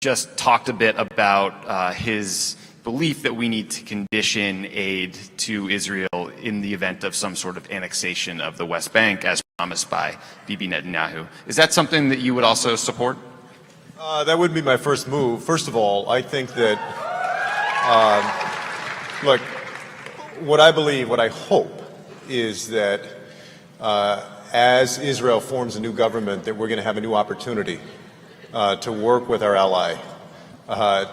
just talked a bit about his belief that we need to condition aid to Israel in the event of some sort of annexation of the West Bank as promised by Bibi Netanyahu. Is that something that you would also support? That would be my first move. First of all, I think that, look, what I hope is that as Israel forms a new government, that we're going to have a new opportunity to work with our ally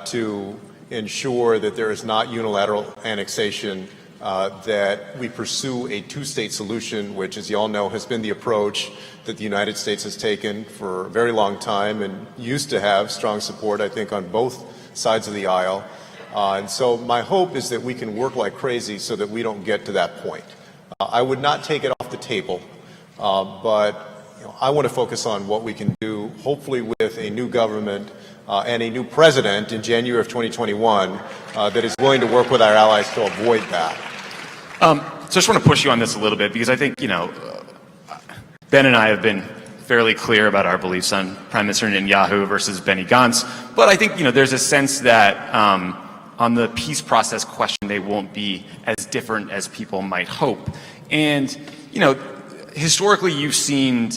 to ensure that there is not unilateral annexation, that we pursue a two-state solution, which, as you all know, has been the approach that the United States has taken for a very long time and used to have strong support, I think, on both sides of the aisle. And so my hope is that we can work like crazy so that we don't get to that point. I would not take it off the table, but I want to focus on what we can do, hopefully with a new government and a new president in January of 2021 that is willing to work with our allies to avoid that. So I just want to push you on this a little bit because I think, Ben and I have been fairly clear about our beliefs on Prime Minister Netanyahu versus Benny Gantz, but I think, there's a sense that on the peace process question, they won't be as different as people might hope. And, historically, you've seen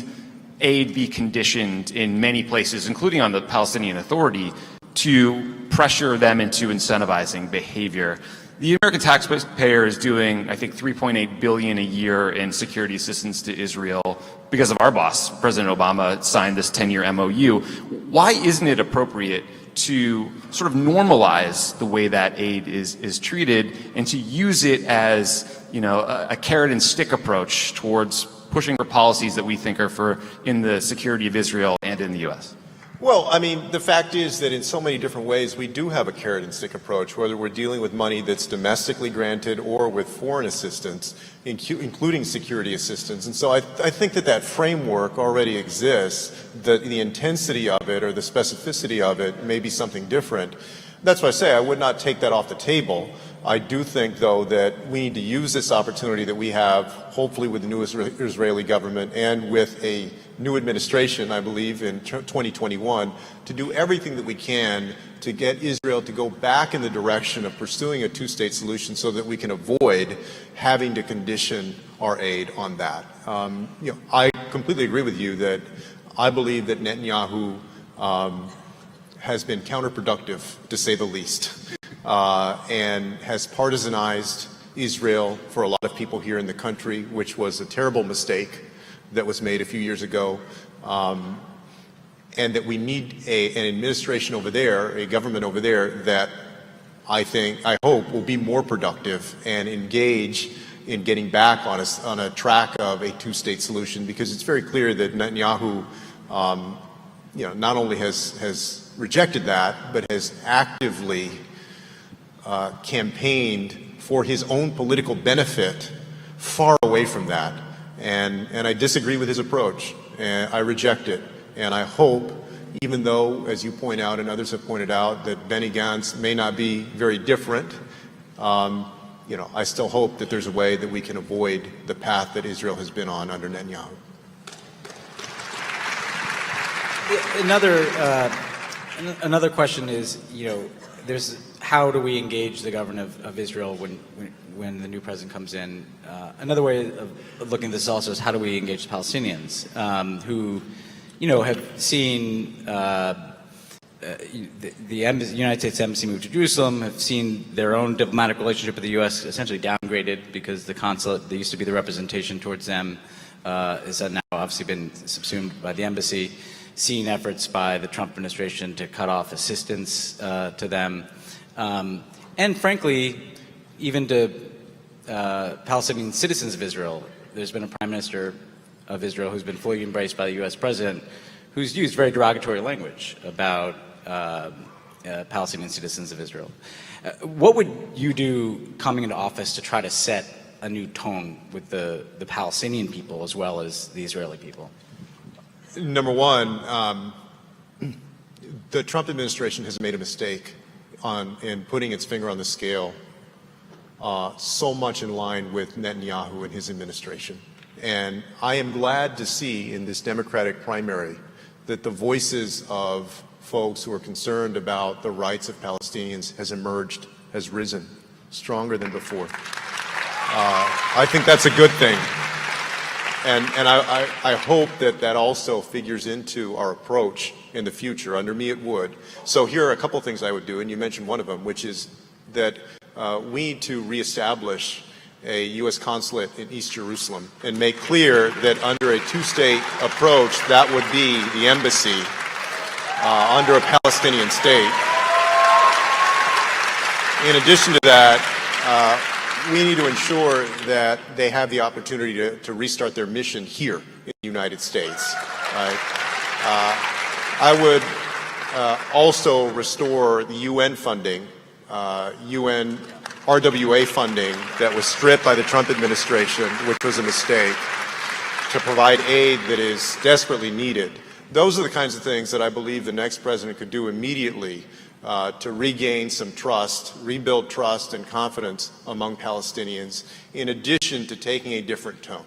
aid be conditioned in many places, including on the Palestinian Authority, to pressure them into incentivizing behavior. The American taxpayer is doing, I think, $3.8 billion a year in security assistance to Israel because of our boss. President Obama signed this 10-year MOU. Why isn't it appropriate to sort of normalize the way that aid is treated and to use it as, a carrot and stick approach towards pushing for policies that we think are in the security of Israel and in the U.S.? Well, I mean, the fact is that in so many different ways, we do have a carrot and stick approach, whether we're dealing with money that's domestically granted or with foreign assistance, including security assistance. And so I think that framework already exists. The intensity of it or the specificity of it may be something different. That's why I say I would not take that off the table. I do think, though, that we need to use this opportunity that we have, hopefully with the new Israeli government and with a new administration, I believe, in 2021, to do everything that we can to get Israel to go back in the direction of pursuing a two-state solution so that we can avoid having to condition our aid on that. I completely agree with you that I believe that Netanyahu has been counterproductive, to say the least, and has partisanized Israel for a lot of people here in the country, which was a terrible mistake that was made a few years ago, and that we need an administration over there, a government over there that I hope will be more productive and engage in getting back on a track of a two-state solution, because it's very clear that Netanyahu, not only has rejected that, but has actively campaigned for his own political benefit far away from that. And I disagree with his approach, and I reject it. And I hope, even though, as you point out and others have pointed out, that Benny Gantz may not be very different, I still hope that there's a way that we can avoid the path that Israel has been on under Netanyahu. Another question is, there's how do we engage the government of Israel when the new president comes in? Another way of looking at this also is how do we engage the Palestinians who, have seen the United States Embassy move to Jerusalem, have seen their own diplomatic relationship with the U.S. essentially downgraded because the consulate that used to be the representation towards them is now obviously been subsumed by the embassy, seen efforts by the Trump administration to cut off assistance to them, and frankly, even to Palestinian citizens of Israel. There's been a prime minister of Israel who's been fully embraced by the U.S. president, who's used very derogatory language about Palestinian citizens of Israel. What would you do coming into office to try to set a new tone with the Palestinian people as well as the Israeli people? Number one, the Trump administration has made a mistake in putting its finger on the scale so much in line with Netanyahu and his administration. And I am glad to see in this Democratic primary that the voices of folks who are concerned about the rights of Palestinians has emerged, has risen stronger than before. I think that's a good thing. And I hope that that also figures into our approach in the future. Under me, it would. So here are a couple things I would do, and you mentioned one of them, which is that we need to reestablish a U.S. consulate in East Jerusalem and make clear that under a two-state approach, that would be the embassy under a Palestinian state. In addition to that, we need to ensure that they have the opportunity to restart their mission here in the United States. Right? I would also restore the UN funding, UN RWA funding that was stripped by the Trump administration, which was a mistake, to provide aid that is desperately needed. Those are the kinds of things that I believe the next president could do immediately to regain some trust, rebuild trust and confidence among Palestinians, in addition to taking a different tone.